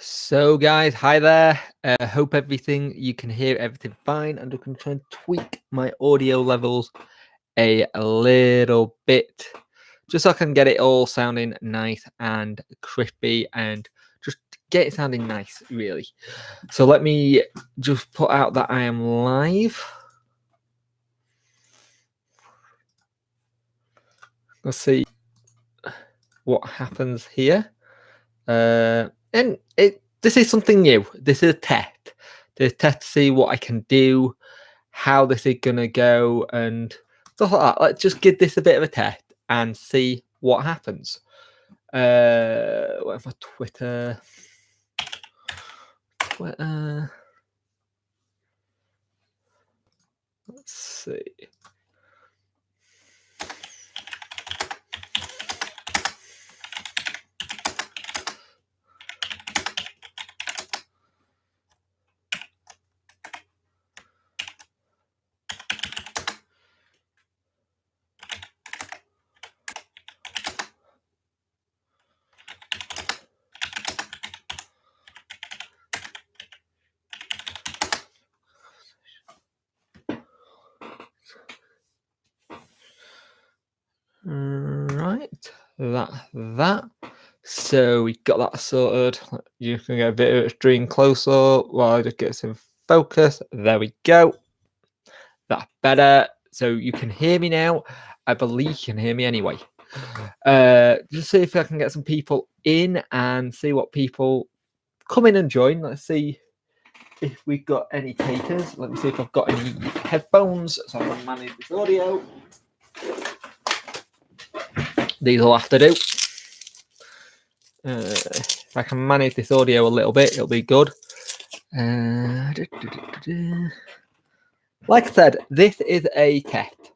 So, guys, hi there. Hope you can hear everything fine. I'm just going to try and tweak my audio levels a little bit just so I can get it all sounding nice and crispy and just get it sounding nice, really. So, let me just put out that I am live. Let's see what happens here. This is something new. This is a test. This test to see what I can do, how this is gonna go, and stuff like that. Let's just give this a bit of a test and see what happens. What if my Twitter? Let's see. Right, that. So we got that sorted. You can get a bit of a stream closer while I just get some focus. There we go. That's better. So you can hear me now. I believe you can hear me anyway. Just see if I can get some people in and see what people come in and join. Let's see if we've got any takers. Let me see if I've got any headphones so I can manage this audio. These will have to do. If I can manage this audio a little bit, it'll be good. Like I said, this is a test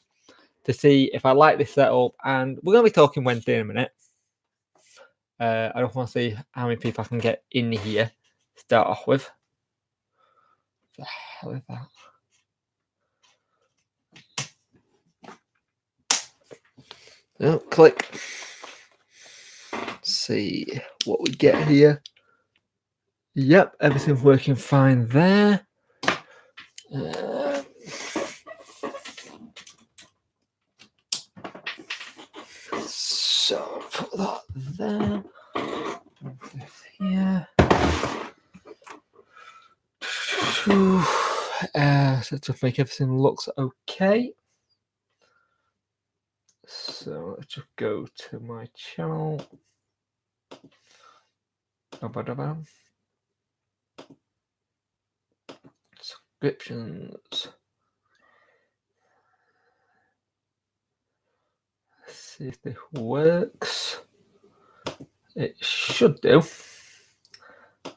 to see if I like this setup, and we're going to be talking Wednesday in a minute. I don't want to see how many people I can get in here to start off with. What the hell is that? Oh, click. Let's see what we get here. Yep, everything's working fine there. So put that there. Here. So to make everything looks okay. So let's just go to my channel. Subscriptions. Let's see if this works. It should do.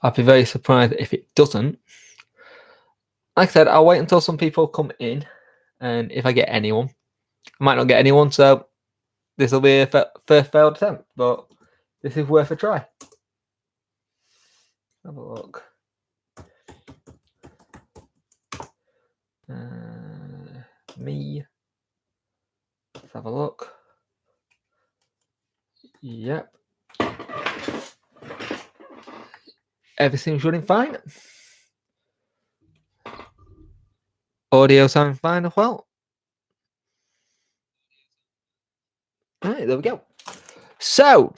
I'd be very surprised if it doesn't. Like I said, I'll wait until some people come in, and if I get anyone, I might not get anyone, so this will be a first failed attempt, but this is worth a try. Have a look. Me. Let's have a look. Yep. Everything's running fine. Audio sounds fine as well. All right, there we go. So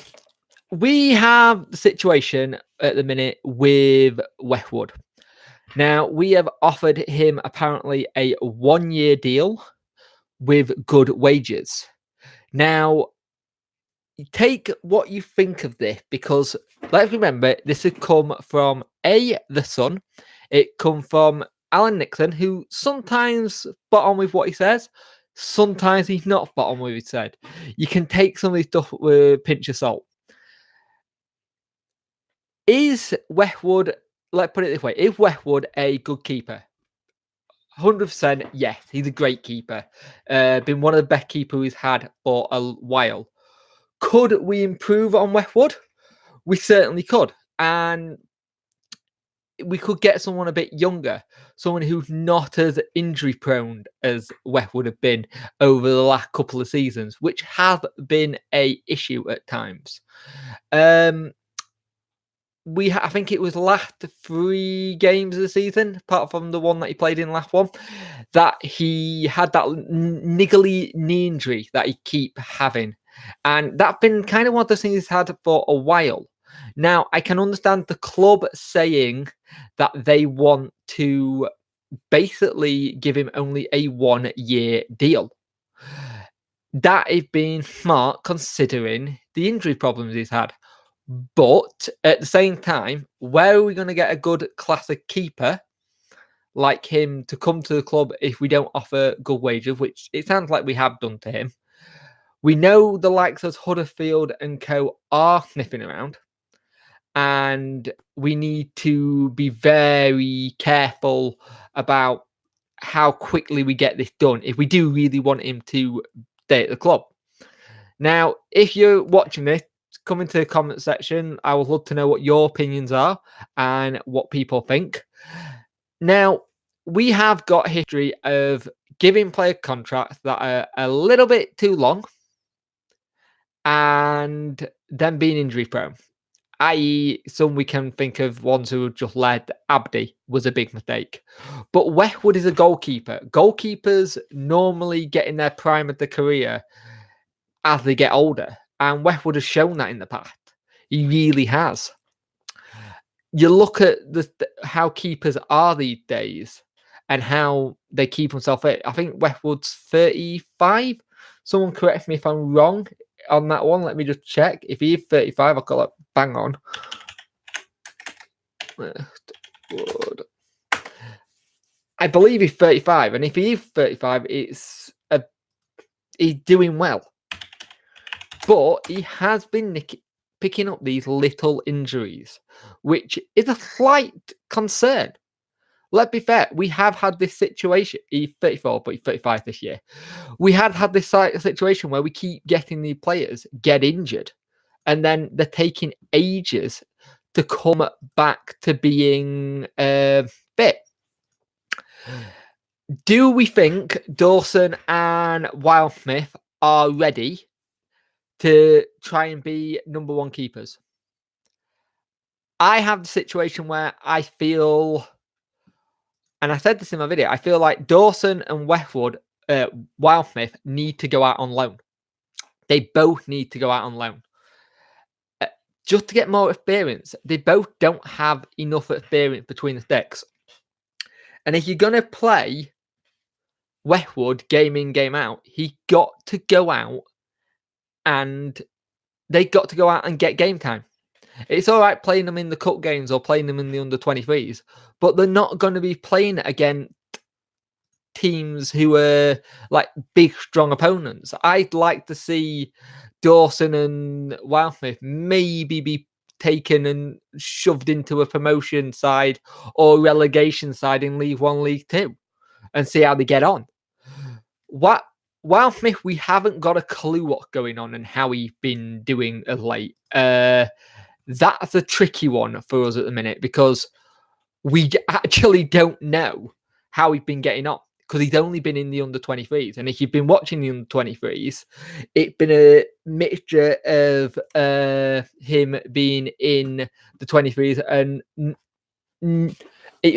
we have the situation at the minute with Westwood. Now, we have offered him apparently a 1-year deal with good wages. Now, take what you think of this, because let's remember this has come from the Sun. It come from Alan Nixon, who sometimes spot on with what he says, sometimes he's not spot on with what he said. You can take some of this stuff with a pinch of salt. Is Westwood, let's put it this way, is Westwood a good keeper? 100%, yes, he's a great keeper. Been one of the best keepers we've had for a while. Could we improve on Westwood? We certainly could. And we could get someone a bit younger, someone who's not as injury prone as Westwood have been over the last couple of seasons, which have been an issue at times. I think it was last 3 games of the season, apart from the one that he played in last one, that he had that niggly knee injury that he keep having. And that's been kind of one of those things he's had for a while. Now, I can understand the club saying that they want to basically give him only a 1-year deal. That is being smart considering the injury problems he's had. But at the same time, where are we going to get a good classic keeper like him to come to the club if we don't offer good wages, which it sounds like we have done to him? We know the likes of Huddersfield and co are sniffing around, and we need to be very careful about how quickly we get this done if we do really want him to stay at the club. Now, if you're watching this, come into the comment section. I would love to know what your opinions are and what people think. Now, we have got history of giving player contracts that are a little bit too long and them being injury prone. I.e., some we can think of ones who have just led. Abdi was a big mistake. But Westwood is a goalkeeper. Goalkeepers normally get in their prime of the career as they get older. And Westwood has shown that in the past. He really has. You look at how keepers are these days and how they keep themselves fit. I think Westwood's 35. Someone correct me if I'm wrong on that one. Let me just check. If he is 35, I'll call it bang on. Westwood. I believe he's 35. And if he is 35, he's doing well. But he has been picking up these little injuries, which is a slight concern. Let's be fair, we have had this situation. He's 34, but he's 35 this year. We had this situation where we keep getting the players get injured, and then they're taking ages to come back to being fit. Do we think Dawson and Wildsmith are ready to try and be number one keepers? I have the situation where I feel, and I said this in my video, I feel like Dawson and Westwood, Wildsmith need to go out on loan. They both need to go out on loan. Just to get more experience. They both don't have enough experience between the sticks. And if you're going to play Westwood game in, game out, he got to go out and they got to go out and get game time. It's all right playing them in the cup games or playing them in the under-23s, but they're not going to be playing against teams who are like big, strong opponents. I'd like to see Dawson and Wildsmith maybe be taken and shoved into a promotion side or relegation side in League One, League Two, and see how they get on. Wildsmith, we haven't got a clue what's going on and how he's been doing of late. That's a tricky one for us at the minute because we actually don't know how he's been getting on because he's only been in the under-23s. And if you've been watching the under-23s, it's been a mixture of him being in the 23s. And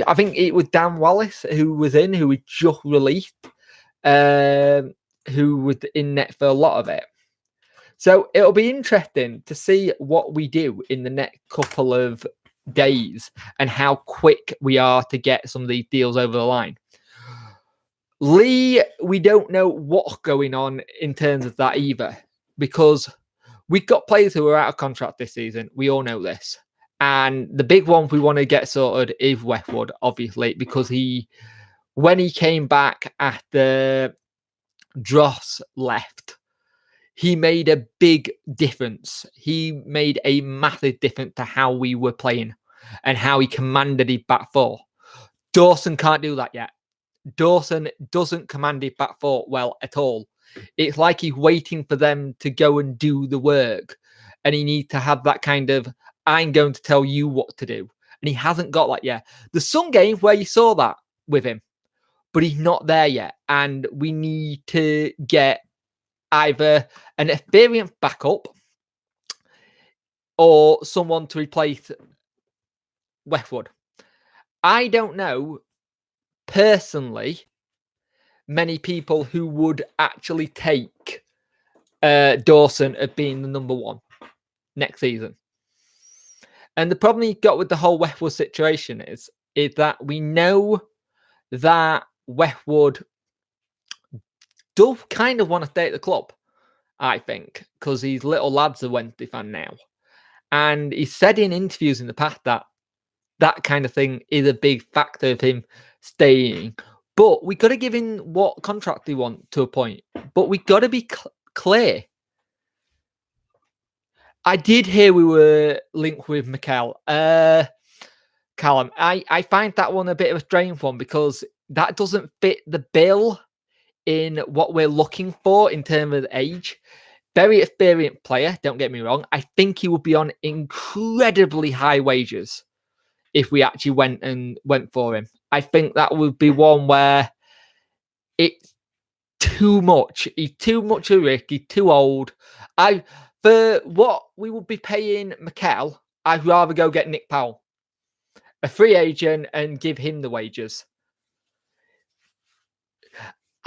I think it was Dan Wallace who was in, who we just released, who was in net for a lot of it. So it'll be interesting to see what we do in the next couple of days and how quick we are to get some of these deals over the line. Lee, we don't know what's going on in terms of that either, because we've got players who are out of contract this season. We all know this. And the big one we want to get sorted is Westwood, obviously, because when he came back after Dross left, he made a big difference. He made a massive difference to how we were playing and how he commanded his back four. Dawson can't do that yet. Dawson doesn't command his back four well at all. It's like he's waiting for them to go and do the work. And he needs to have that kind of, I'm going to tell you what to do. And he hasn't got that yet. There's some games where you saw that with him, but he's not there yet. And we need to get either an experienced backup or someone to replace Westwood. I don't know personally many people who would actually take Dawson as being the number one next season. And the problem you've got with the whole Westwood situation is that we know that Westwood does kind of want to stay at the club, I think, because he's little lad's a Wednesday fan now. And he said in interviews in the past that that kind of thing is a big factor of him staying. But we got to give him what contract he wants to a point. But we got to be clear. I did hear we were linked with Mikel. Callum, I find that one a bit of a strange one because that doesn't fit the bill in what we're looking for in terms of age. Very experienced player, don't get me wrong. I think he would be on incredibly high wages if we actually went for him. I think that would be one where it's too much. He's too much a risk. He's too old. For what we would be paying Mikel, I'd rather go get Nick Powell, a free agent, and give him the wages.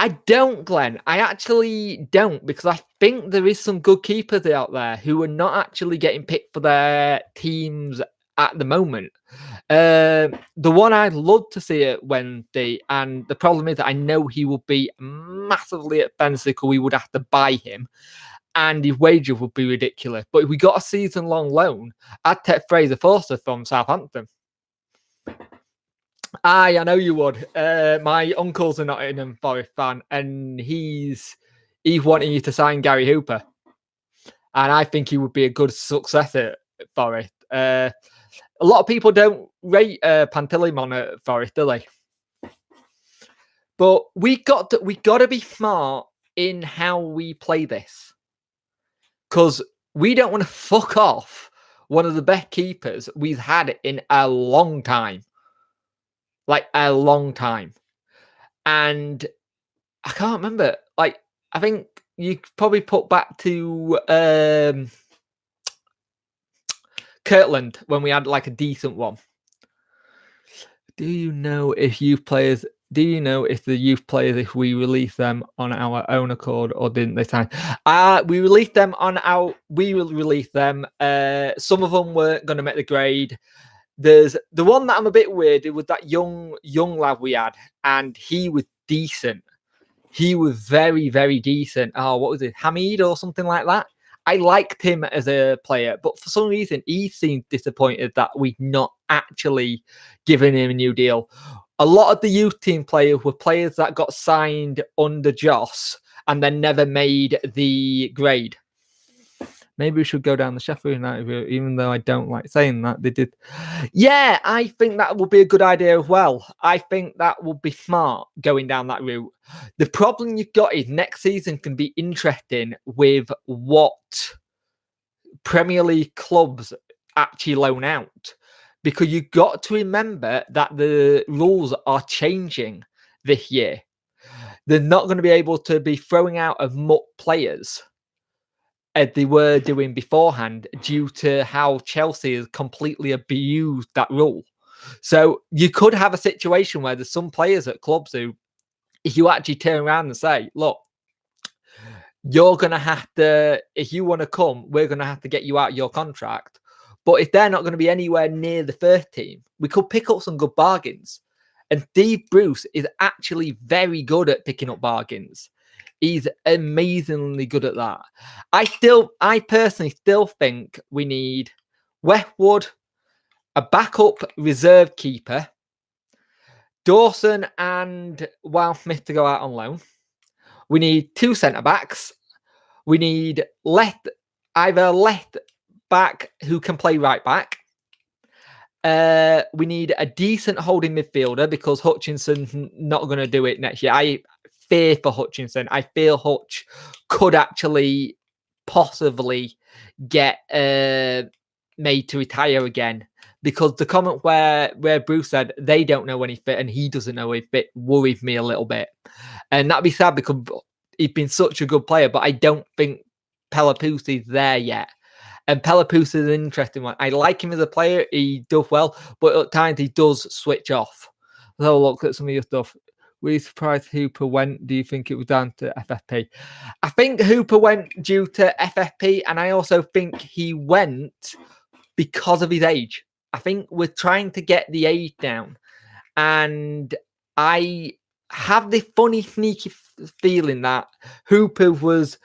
I don't, Glenn. I actually don't, because I think there is some good keepers out there who are not actually getting picked for their teams at the moment. The one I'd love to see at Wednesday, and the problem is that I know he will be massively expensive because we would have to buy him, and his wages would be ridiculous. But if we got a season-long loan, I'd take Fraser Forster from Southampton. I know you would. My uncle's a Nottingham Forest fan, and he's wanting you to sign Gary Hooper, and I think he would be a good successor at Forest. A lot of people don't rate Pantilimon at Forest, do they? But we got to be smart in how we play this, because we don't want to fuck off one of the best keepers we've had in a long time. Like a long time. And I can't remember. Like, I think you probably put back to Kirtland when we had like a decent one. Do you know if the youth players, if we release them on our own accord or didn't they sign? We released them we will release them. Some of them weren't going to make the grade. There's the one that I'm a bit weird with, that young lad we had, and he was decent. He was very, very decent. Oh, what was it? Hamid or something like that? I liked him as a player, but for some reason, he seemed disappointed that we'd not actually given him a new deal. A lot of the youth team players were players that got signed under Joss and then never made the grade. Maybe we should go down the Sheffield United route, even though I don't like saying that. They did. Yeah, I think that would be a good idea as well. I think that would be smart going down that route. The problem you've got is next season can be interesting with what Premier League clubs actually loan out, because you've got to remember that the rules are changing this year. They're not going to be able to be throwing out as much players as they were doing beforehand, due to how Chelsea has completely abused that rule. So you could have a situation where there's some players at clubs who, if you actually turn around and say, look, you're going to have to, if you want to come, we're going to have to get you out of your contract. But if they're not going to be anywhere near the first team, we could pick up some good bargains. And Steve Bruce is actually very good at picking up bargains. He's amazingly good at that. I personally still think we need Westwood, a backup reserve keeper, Dawson and Smith to go out on loan. We need 2 centre-backs. We need either left back who can play right back. We need a decent holding midfielder, because Hutchinson's not going to do it next year. I fear for Hutchinson. I feel Hutch could actually possibly get made to retire again, because the comment where Bruce said they don't know when he's fit and he doesn't know when he's fit worries me a little bit. And that'd be sad, because he's been such a good player, but I don't think Pelopoussi's there yet. And Pelopoulos is an interesting one. I like him as a player. He does well, but at times he does switch off. So look at some of your stuff. Were you surprised Hooper went? Do you think it was down to FFP? I think Hooper went due to FFP, and I also think he went because of his age. I think we're trying to get the age down. And I have this funny, sneaky feeling that Hooper was,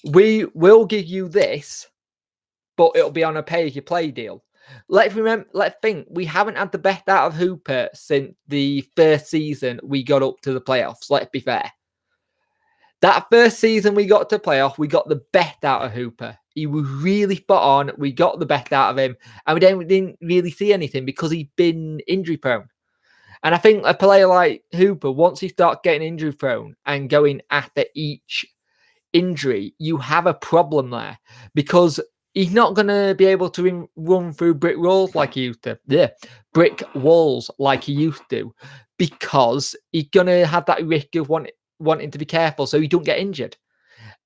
we will give you this, but it'll be on a pay-as-you-play deal. Let's think, we haven't had the best out of Hooper since the first season we got up to the playoffs. Let's be fair. That first season we got to playoff, we got the best out of Hooper. He was really spot on. We got the best out of him, and we didn't really see anything because he'd been injury prone. And I think a player like Hooper, once he starts getting injury prone and going after each injury, you have a problem there because he's not going to be able to run through brick walls like he used to. Yeah, brick walls like he used to, because he's going to have that risk of wanting to be careful so he don't get injured.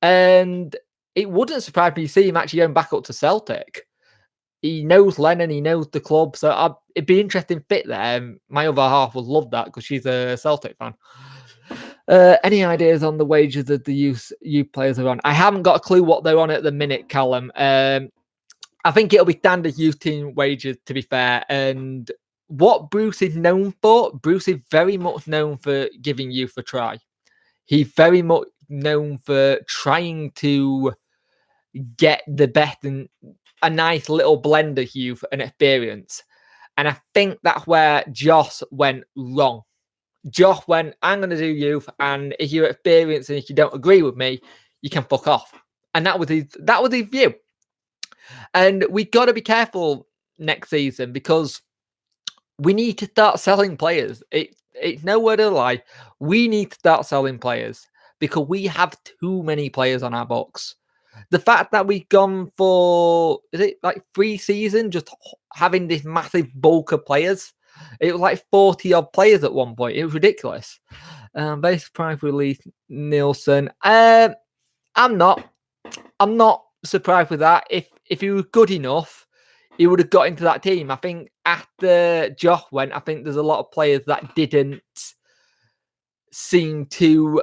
And it wouldn't surprise me to see him actually going back up to Celtic. He knows Lennon, he knows the club, so it'd be interesting fit there. My other half would love that because she's a Celtic fan. Any ideas on the wages that the youth players are on? I haven't got a clue what they're on at the minute, Callum. I think it'll be standard youth team wages, to be fair. And what Bruce is known for, Bruce is very much known for giving youth a try. He's very much known for trying to get the best and a nice little blend of youth and experience. And I think that's where Josh went wrong. Josh went, I'm going to do youth, and if you're experienced and if you don't agree with me, you can fuck off. And that was his view. And we got to be careful next season because we need to start selling players. It's no word of a lie. We need to start selling players because we have too many players on our books. The fact that we've gone for, is it like 3 seasons, just having this massive bulk of players? It was like 40 odd players at one point. It was ridiculous. Very surprised with Lee Nielsen. I'm not surprised with that. If he was good enough, he would have got into that team. I think after Josh went, I think there's a lot of players that didn't seem to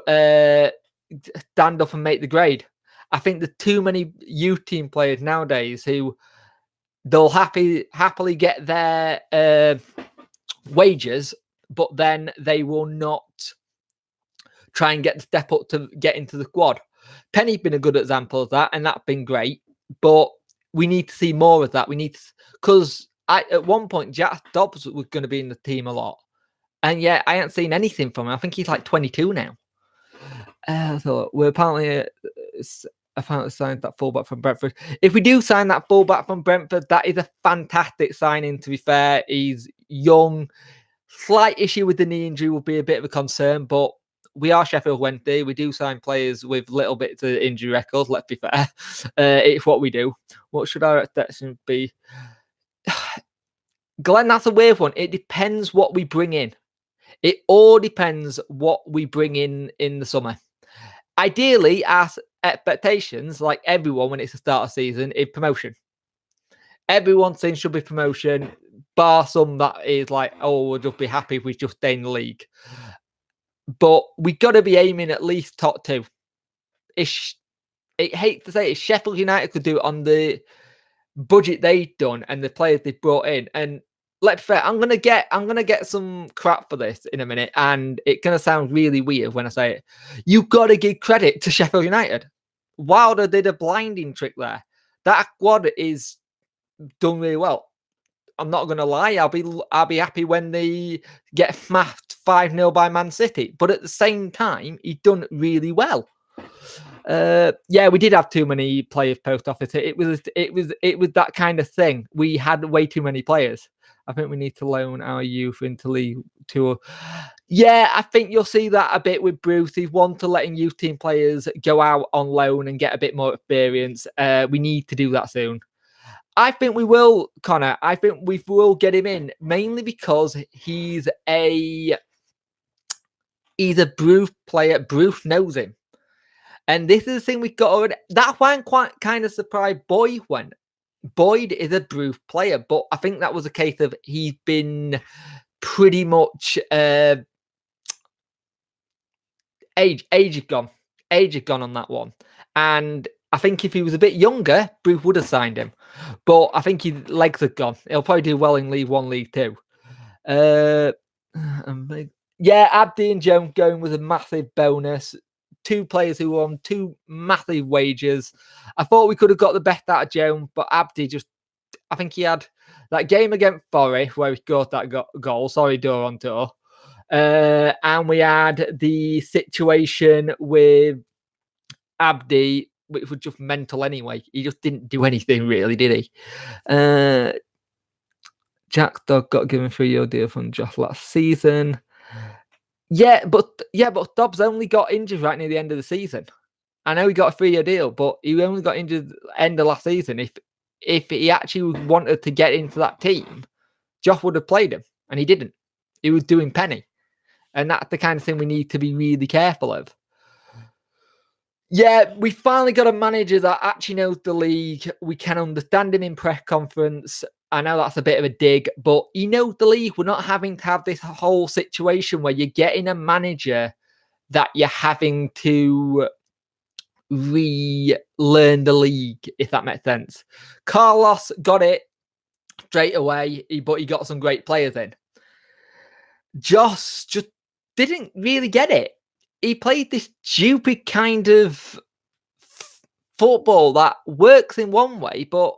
stand up and make the grade. I think there's too many youth team players nowadays who they'll happily get their wages, but then they will not try and get the step up to get into the squad. Penny's been a good example of that, and that's been great. But we need to see more of that. We need to, because at one point Jack Dobbs was going to be in the team a lot, and yet I haven't seen anything from him. I think he's like 22 now. So we're apparently signed that fullback from Brentford. If we do sign that fullback from Brentford, that is a fantastic signing, to be fair. He's young. Slight issue with the knee injury will be a bit of a concern, but we are Sheffield Wednesday. We do sign players with little bits of injury records, let's be fair. It's what we do. What should our expectations be? Glenn, that's a weird one. It depends what we bring in. It all depends what we bring in the summer. Ideally, our expectations, like everyone when it's the start of season, is promotion. Everyone's saying should be promotion, bar some that is like, oh, we'll just be happy if we just stay in the league. But we got to be aiming at least top 2. I hate to say it, Sheffield United could do it on the budget they've done and the players they've brought in. And let's be fair, I'm gonna get some crap for this in a minute, and it's gonna sound really weird when I say it. You've got to give credit to Sheffield United. Wilder did a blinding trick there. That squad is done really well. I'm not gonna lie, I'll be happy when they get smashed 5-0 by Man City. But at the same time, he's done really well. Yeah, we did have too many players post office. It was that kind of thing. We had way too many players. I think we need to loan our youth into League Two. Yeah, I think you'll see that a bit with Bruce. He's one to letting youth team players go out on loan and get a bit more experience. We need to do that soon. I think we will, Connor. I think we will get him in, mainly because he's a Bruce player. Bruce knows him. And this is the thing we've got already. That's why I'm quite kind of surprised Boy went. Boyd is a Bruce player, but I think that was a case of he's been pretty much age is gone. Age is gone on that one. And I think if he was a bit younger, Bruce would have signed him. But I think his legs are gone. He'll probably do well in League One, League Two. Yeah, Abdi and Jones going with a massive bonus. Two players who were on two massive wages. I thought we could have got the best out of Jones, but Abdi just, I think he had that game against Forest where he scored that goal. Sorry, Doronto. And we had the situation with Abdi, which was just mental anyway. He just didn't do anything really, did he? Jack Dog got given a 3-year deal from Josh last season. Yeah, but Dobbs only got injured right near the end of the season. I know he got a 3-year deal, but he only got injured end of last season. If he actually wanted to get into that team, Josh would have played him, and he didn't. He was doing penny. And that's the kind of thing we need to be really careful of. Yeah, we finally got a manager that actually knows the league. We can understand him in press conference. I know that's a bit of a dig, but he knows the league. We're not having to have this whole situation where you're getting a manager that you're having to relearn the league, if that makes sense. Carlos got it straight away, but he got some great players in. Josh just didn't really get it. He played this stupid kind of football that works in one way, but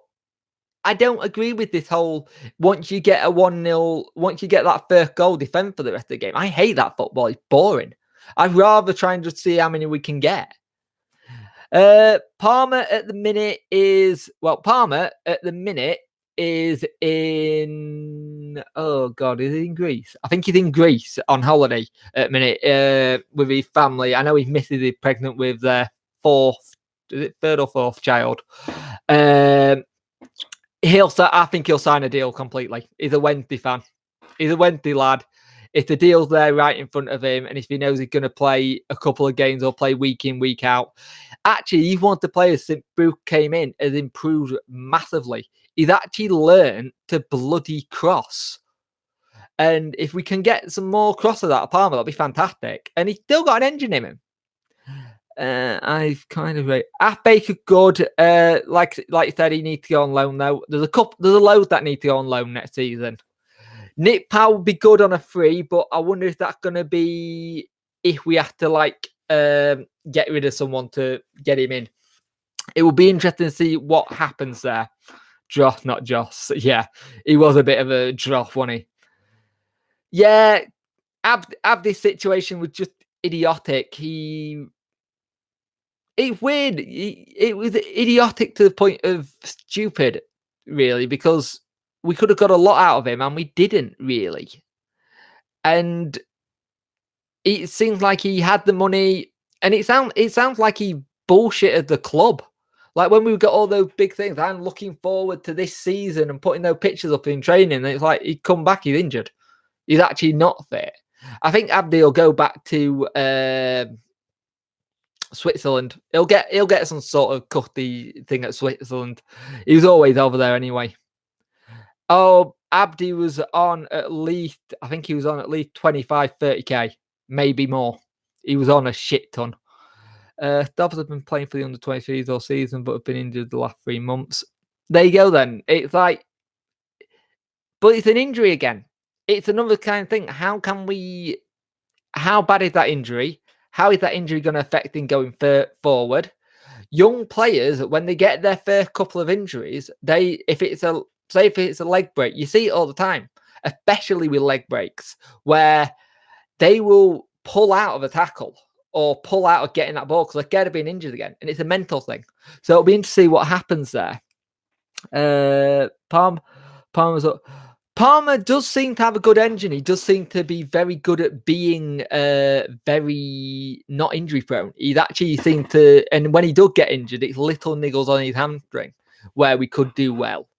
I don't agree with this whole once you get a 1-0, once you get that first goal, defend for the rest of the game. I hate that football. It's boring. I'd rather try and just see how many we can get. Palmer at the minute is in, oh God, is he in Greece? I think he's in Greece on holiday at the minute with his family. I know his missus is pregnant with their third or fourth child. I think he'll sign a deal completely. He's a Wednesday fan. He's a Wednesday lad. If the deal's there right in front of him, and if he knows he's going to play a couple of games or play week in, week out. Actually, he's one of the players since Bruce came in has improved massively. He's actually learned to bloody cross. And if we can get some more crosses out of Palmer, that'll be fantastic. And he's still got an engine in him. I've kind of rate Baker good. Like you said, he needs to go on loan though. There's a load that need to go on loan next season. Nick Powell would be good on a free, but I wonder if that's going to be if we have to get rid of someone to get him in. It will be interesting to see what happens there. Not Joss. Yeah, he was a bit of a drop, wasn't he? Yeah, Abdi's situation was just idiotic. It's weird. It was idiotic to the point of stupid, really, because we could have got a lot out of him and we didn't really. And it seems like he had the money, and it sounds like he bullshitted the club. Like when we got all those big things, I'm looking forward to this season and putting those pictures up in training. And it's like he'd come back, he's injured. He's actually not fit. I think Abdi will go back to Switzerland. He'll get some sort of cutty thing at Switzerland. He was always over there anyway. Oh, Abdi was on at least, I think he was on at least 25, 30k, maybe more. He was on a shit ton. Dobbs have been playing for the under-23s all season, but have been injured the last 3 months. There you go then. It's like, but it's an injury again. It's another kind of thing. How bad is that injury? How is that injury going to affect him going forward? Young players, when they get their first couple of injuries, if it's a leg break, you see it all the time, especially with leg breaks, where they will pull out of a tackle or pull out of getting that ball because they're scared of being injured again. And it's a mental thing. So it'll be interesting to see what happens there. Palmer does seem to have a good engine. He does seem to be very good at being very not injury prone. He's actually seemed to, and when he does get injured, it's little niggles on his hamstring where we could do well.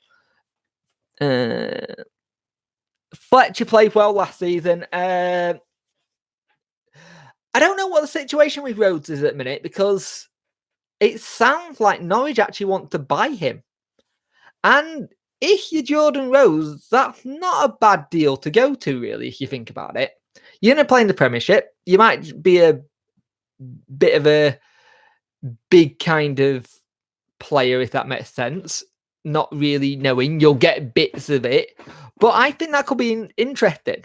Fletcher played well last season. I don't know what the situation with Rhodes is at the minute because it sounds like Norwich actually want to buy him. And if you're Jordan Rose, that's not a bad deal to go to, really, if you think about it. You're going to play in the Premiership. You might be a bit of a big kind of player, if that makes sense. Not really knowing. You'll get bits of it. But I think that could be interesting.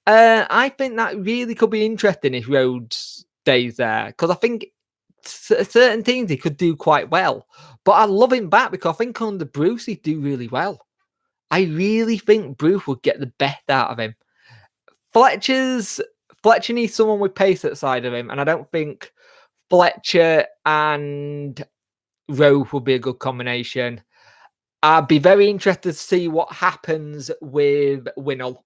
I think that really could be interesting if Rhodes stays there. Because I think certain teams he could do quite well. But I love him back because I think under Bruce he'd do really well. I really think Bruce would get the best out of him. Fletcher needs someone with pace at the side of him, and I don't think Fletcher and Rowe would be a good combination. I'd be very interested to see what happens with Winnall.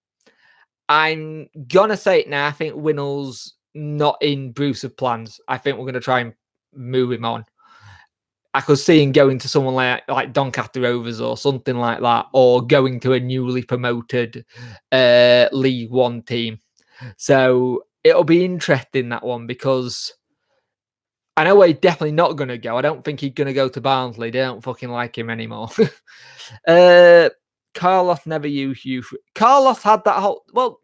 I'm gonna say it now. I think Winnall's not in Bruce's plans. I think we're gonna try and move him on. I could see him going to someone like Doncaster Rovers or something like that, or going to a newly promoted League One team. So it'll be interesting, that one, because I know he's definitely not going to go. I don't think he's going to go to Barnsley. They don't fucking like him anymore. Carlos never used youth. Carlos had that whole... Well,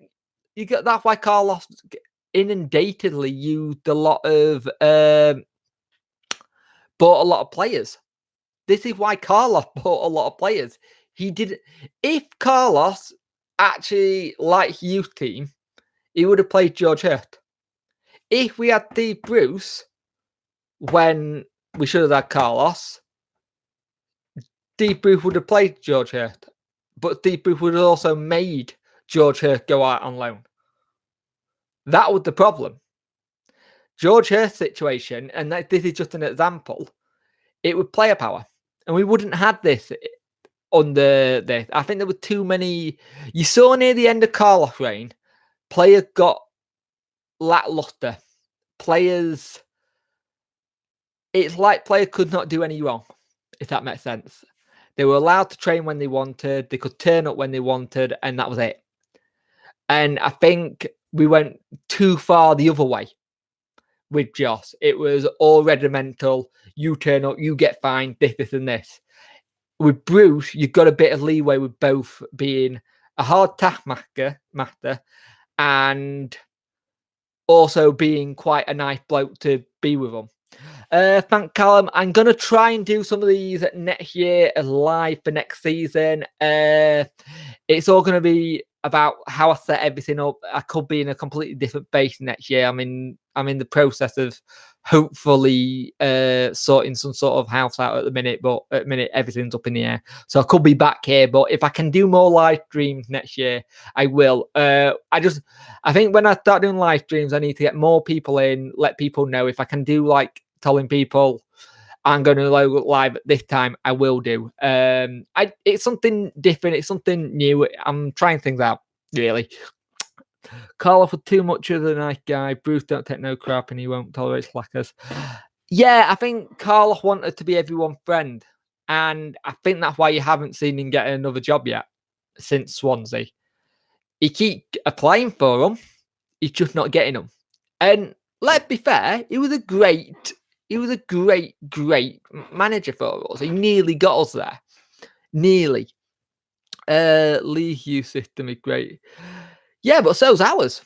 that's why Carlos inundatedly used a lot of... bought a lot of players. This is why Carlos bought a lot of players. He did. If Carlos actually liked youth team, he would have played George Hurt. If we had Steve Bruce when we should have had Carlos, Steve Bruce would have played George Hurt. But Steve Bruce would have also made George Hurt go out on loan. That was the problem. George Hurt's situation, and this is just an example, it would player power. And we wouldn't have this under this. I think there were too many. You saw near the end of Carlos' reign, players got lackluster. Players, it's like players could not do any wrong, if that makes sense. They were allowed to train when they wanted. They could turn up when they wanted, and that was it. And I think we went too far the other way with Joss. It was all regimental. You turn up, you get fined, this, and this. With Bruce, you've got a bit of leeway with both being a hard taskmaster and also being quite a nice bloke to be with them. Thank Callum. I'm going to try and do some of these next year live for next season. It's all going to be about how I set everything up. I could be in a completely different base next year. I'm in the process of hopefully sorting some sort of house out at the minute, but at the minute everything's up in the air. So I could be back here, but if I can do more live streams next year, I will. I think when I start doing live streams, I need to get more people in, let people know. If I can do like telling people I'm going to go live at this time, I will do. It's something different. It's something new. I'm trying things out, really. Carl for too much of a nice guy. Bruce don't take no crap and he won't tolerate slackers. Yeah, I think Carl wanted to be everyone's friend. And I think that's why you haven't seen him get another job yet since Swansea. He keeps applying for them. He's just not getting them. And let's be fair, he was a great manager for us. He nearly got us there. Nearly. League youth system is great. Yeah, but so's ours.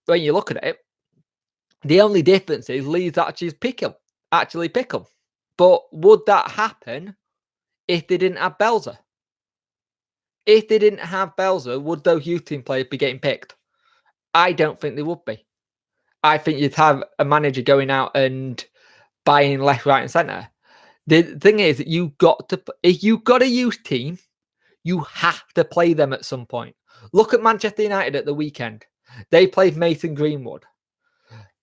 When you look at it, the only difference is Leeds actually pick them. But would that happen if they didn't have Belzer? If they didn't have Belzer, would those youth team players be getting picked? I don't think they would be. I think you'd have a manager going out and buying left, right, and centre. The thing is that if you've got a youth team, you have to play them at some point. Look at Manchester United at the weekend. They played Mason Greenwood.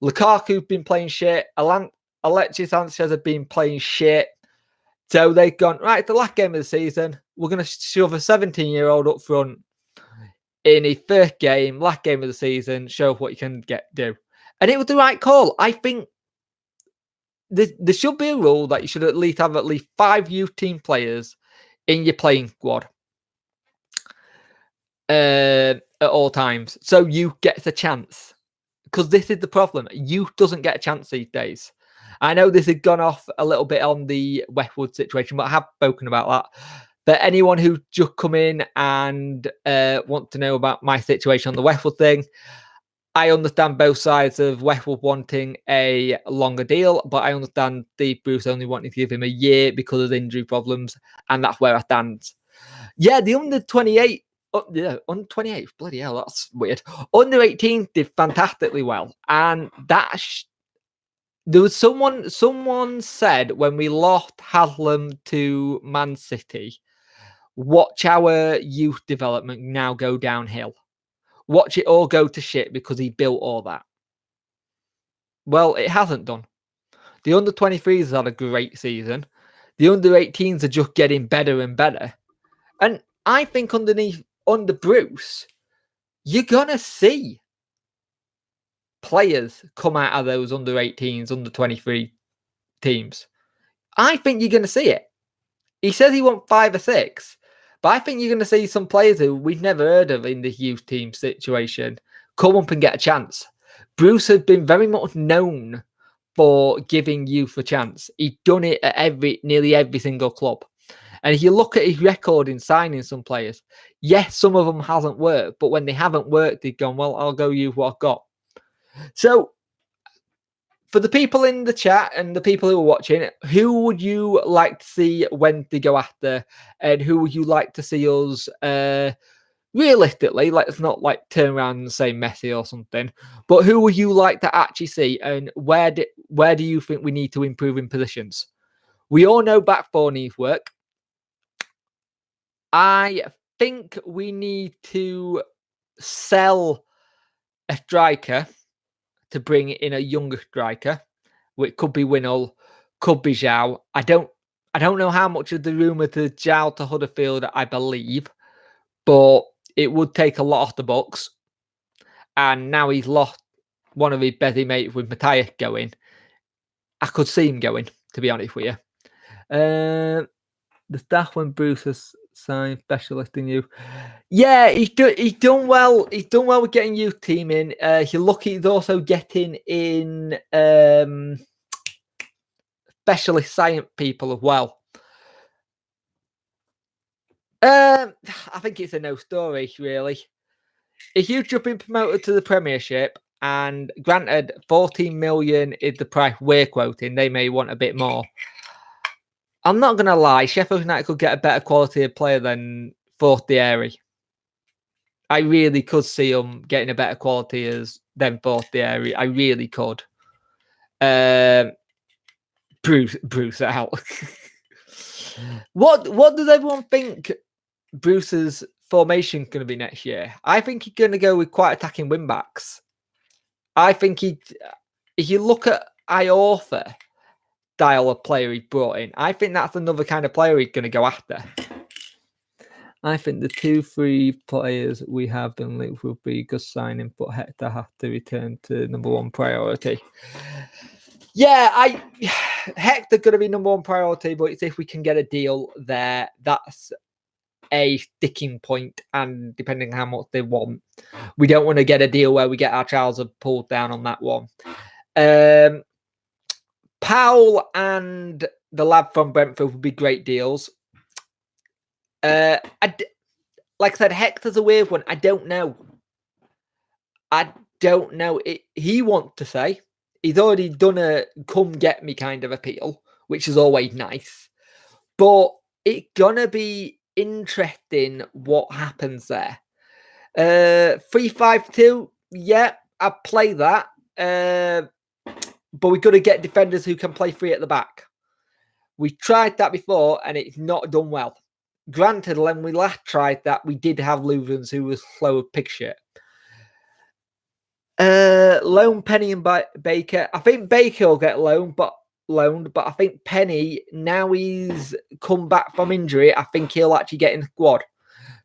Lukaku's been playing shit. Alexis Sanchez have been playing shit. So they've gone, right, it's the last game of the season. We're going to shove a 17-year-old up front in his first game, last game of the season, show what you can do. And it was the right call. I think there should be a rule that you should at least have at least 5 youth team players in your playing squad at all times. So you get the chance. Because this is the problem. Youth doesn't get a chance these days. I know this has gone off a little bit on the Westwood situation, but I have spoken about that. But anyone who just come in and want to know about my situation on the Westwood thing, I understand both sides of Westwood wanting a longer deal, but I understand Steve Bruce only wanting to give him a year because of injury problems, and that's where I stand. Yeah, the under 28, under 28, bloody hell, that's weird. Under 18 did fantastically well, and there was someone said when we lost Haslam to Man City, watch our youth development now go downhill. Watch it all go to shit because he built all that. Well, it hasn't done. The under 23s had a great season. The under 18s are just getting better and better. And I think under Bruce, you're going to see players come out of those under 18s, under 23 teams. I think you're going to see it. He says he wants 5 or 6, but I think you're going to see some players who we've never heard of in the youth team situation come up and get a chance. Bruce has been very much known for giving youth a chance. He's done it at nearly every single club. And if you look at his record in signing some players, yes, some of them hasn't worked, but when they haven't worked, they've gone, well, I'll go use what I've got. So for the people in the chat and the people who are watching, who would you like to see when they go after? And who would you like to see us realistically, let's not like turn around and say Messi or something, but who would you like to actually see? And where do you think we need to improve in positions? We all know back four needs work. I think we need to sell a striker to bring in a younger striker, which could be Winnall, could be Zhao. I don't know how much of the rumour to Zhao to Huddersfield, I believe, but it would take a lot off the books. And now he's lost one of his busy mates with Matthias going. I could see him going, to be honest with you. The staff when Bruce has signed specialist in youth. Yeah, he's done well. He's done well with getting youth team in. You're lucky he's also getting in specialist science people as well. I think it's a no story, really. If you've just been promoted to the Premiership, and granted, 14 million is the price we're quoting, they may want a bit more. I'm not going to lie, Sheffield United could get a better quality of player than Fortieri. I really could see them getting a better quality than Fortieri. I really could. Bruce out. What does everyone think Bruce's formation going to be next year? I think he's going to go with quite attacking wing backs. I think if you look at Iorfa style of player he brought in, I think that's another kind of player he's going to go after. I think the 2-3 players we have been linked will be good signing, but Hector has to return to number one priority. Yeah, Hector going to be number one priority, but it's if we can get a deal there, that's a sticking point, and depending on how much they want, we don't want to get a deal where we get our trousers pulled down on that one. Powell and the lad from Brentford would be great deals. Like I said, Hector's a weird one. I don't know. He wants to say he's already done a come get me kind of appeal, which is always nice. But it's gonna be interesting what happens there. 3-5-2, yeah, I'd play that. But we've got to get defenders who can play free at the back. We tried that before and it's not done well. Granted, when we last tried that, we did have Luvens who was slow as pig shit. Loan Penny and Baker. I think Baker will get loaned, but I think Penny, now he's come back from injury, I think he'll actually get in the squad.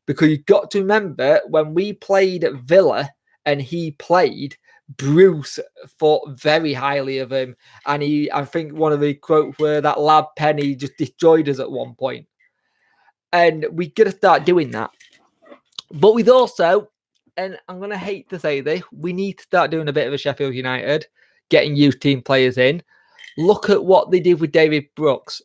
Because you've got to remember, when we played at Villa and he played, Bruce thought very highly of him. And I think one of the quotes were that lad Penny just destroyed us at one point. And we got to start doing that. But with also, and I'm going to hate to say this, we need to start doing a bit of a Sheffield United, getting youth team players in. Look at what they did with David Brooks.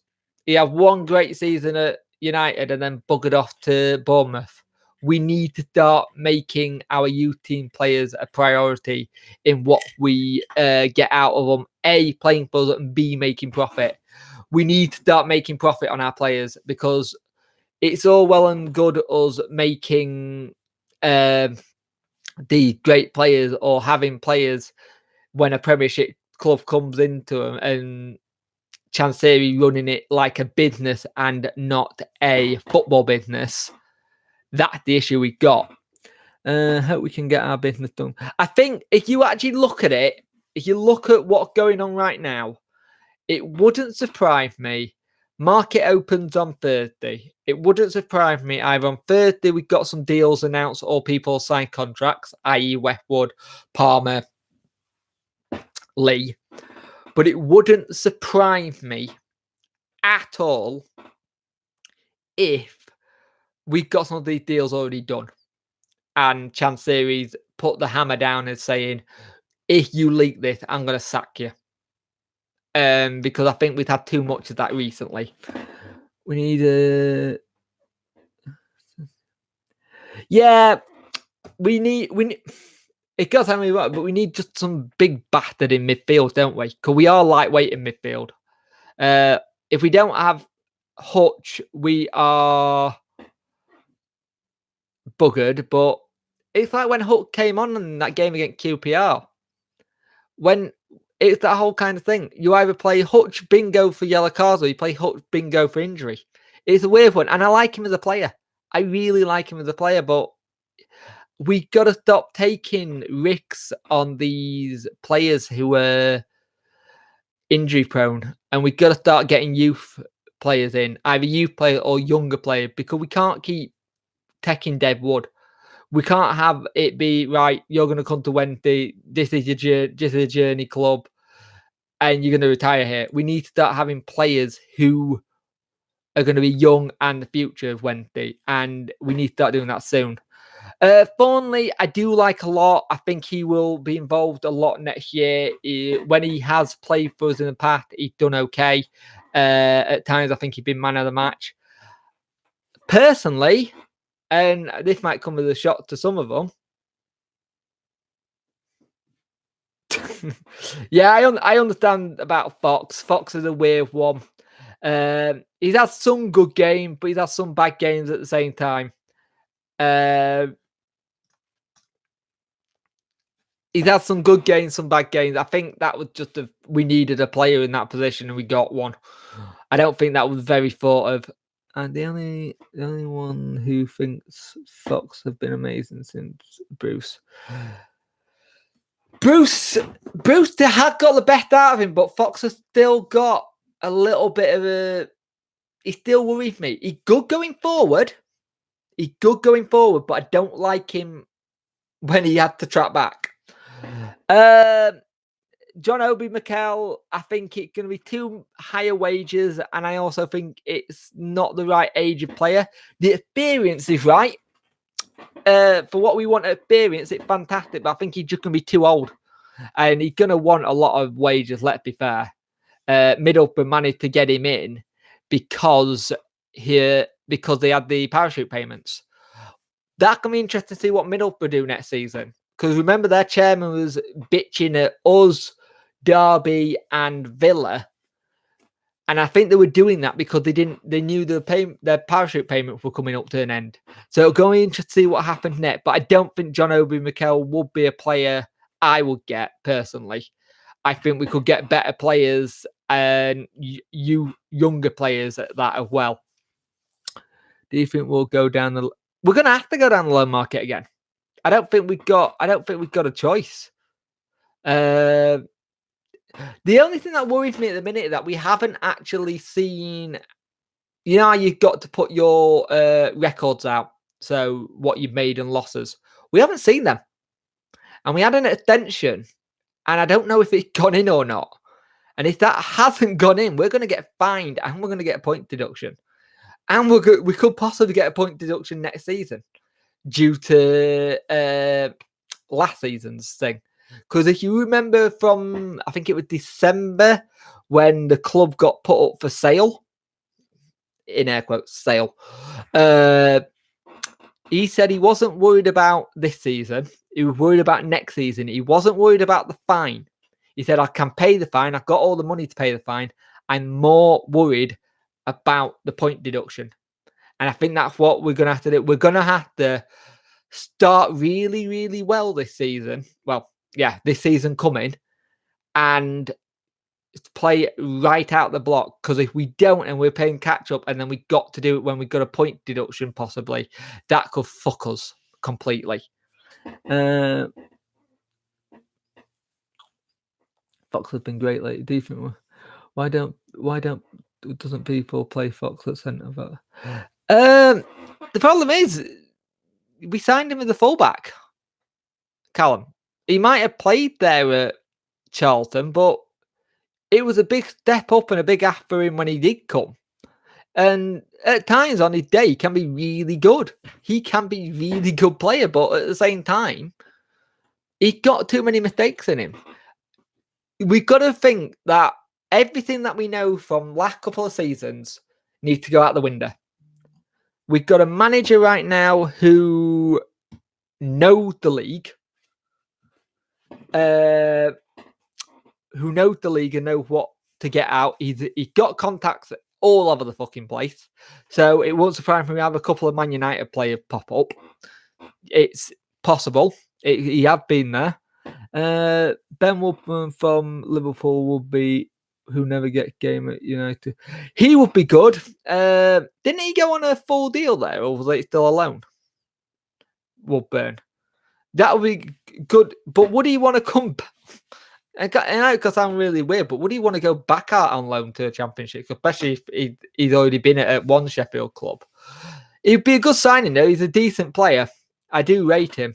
He had one great season at United and then buggered off to Bournemouth. We need to start making our youth team players a priority in what we get out of them. A, playing for us, and B, making profit. We need to start making profit on our players, because it's all well and good us making the great players or having players when a Premiership club comes into them, and Chansiri running it like a business and not a football business. That's the issue we got. Hope we can get our business done. I think if you actually look at it, if you look at what's going on right now, it wouldn't surprise me. Market opens on Thursday. It wouldn't surprise me either on Thursday we've got some deals announced or people sign contracts, i.e. Westwood, Palmer, Lee. But it wouldn't surprise me at all if we've got some of these deals already done and Chansiri's put the hammer down and saying, if you leak this, I'm going to sack you. Because I think we've had too much of that recently. We need a... Yeah, we need... It does have me right, but we need just some big bastard in midfield, don't we? Because we are lightweight in midfield. If we don't have Hutch, we are buggered. But it's like when Hutch came on in that game against QPR. When it's that whole kind of thing. You either play Hutch bingo for yellow cards or you play Hutch bingo for injury. It's a weird one. And I like him as a player. I really like him as a player, but we got to stop taking risks on these players who are injury prone, and we got to start getting youth players in, either youth player or younger player, because we can't keep taking dead wood. We can't have it be right. You're going to come to Wednesday. This is your journey club, and you're going to retire here. We need to start having players who are going to be young and the future of Wednesday, and we need to start doing that soon. Thornley, I do like a lot. I think he will be involved a lot next year. When he has played for us in the past, he's done okay. At times, I think he's been man of the match. Personally, and this might come as a shock to some of them. Yeah, I understand about Fox. Fox is a weird one. He's had some good games, but he's had some bad games at the same time. He's had some good games, some bad games. I think that was just we needed a player in that position, and we got one. I don't think that was very thought of. And the only one who thinks Fox have been amazing since Bruce. Bruce had got the best out of him, but Fox has still got a little bit of a... He still worries me. He's good going forward. But I don't like him when he had to track back. John Obi Mikel, I think it's going to be too higher wages, and I also think it's not the right age of player. The experience is right. For what we want experience, it's fantastic, but I think he's just going to be too old, and he's going to want a lot of wages, let's be fair. Middlesbrough managed to get him in because they had the parachute payments. That can be interesting to see what Middlesbrough do next season. Because remember, their chairman was bitching at us, Derby, and Villa, and I think they were doing that because they knew their parachute payments were coming up to an end. So it'll go interesting to see what happens next. But I don't think John Obi Mikel would be a player I would get personally. I think we could get better players and younger players at that as well. Do you think we'll go down the? We're going to have to go down the loan market again. I don't think we've got a choice. The only thing that worries me at the minute is that we haven't actually seen. You know how you've got to put your records out, so what you've made and losses. We haven't seen them, and we had an extension, and I don't know if it's gone in or not. And if that hasn't gone in, we're going to get fined, and we're going to get a point deduction, and we could possibly get a point deduction next season due to last season's thing. Because if you remember from, I think it was December, when the club got put up for sale, in air quotes, sale. He said he wasn't worried about this season. He was worried about next season. He wasn't worried about the fine. He said, I can pay the fine. I've got all the money to pay the fine. I'm more worried about the point deduction. And I think that's what we're going to have to do. We're going to have to start really, really well this season. Well, yeah, this season coming. And play right out the block, because if we don't and we're playing catch up and then we got to do it when we got a point deduction, possibly that could fuck us completely. Fox has been great lately. Decent. Why doesn't people play Fox at centre back? The problem is we signed him as a fullback, Callum. He might have played there at Charlton, but it was a big step up and a big ask for him when he did come. And at times on his day, he can be really good. He can be a really good player, but at the same time, he got too many mistakes in him. We've got to think that everything that we know from last couple of seasons needs to go out the window. We've got a manager right now who knows the league, and know what to get out. He's got contacts all over the fucking place. So it won't surprise me we have a couple of Man United players pop up. It's possible. He have been there. Ben Woodman from Liverpool will be, who never get a game at United. He would be good. Didn't he go on a full deal there, or was it still a loan? Woodburn. That would be good. But would he want to come back? And I know because I'm really weird, but would he want to go back out on loan to a Championship, especially if he's already been at one Sheffield club? He'd be a good signing, though. He's a decent player. I do rate him.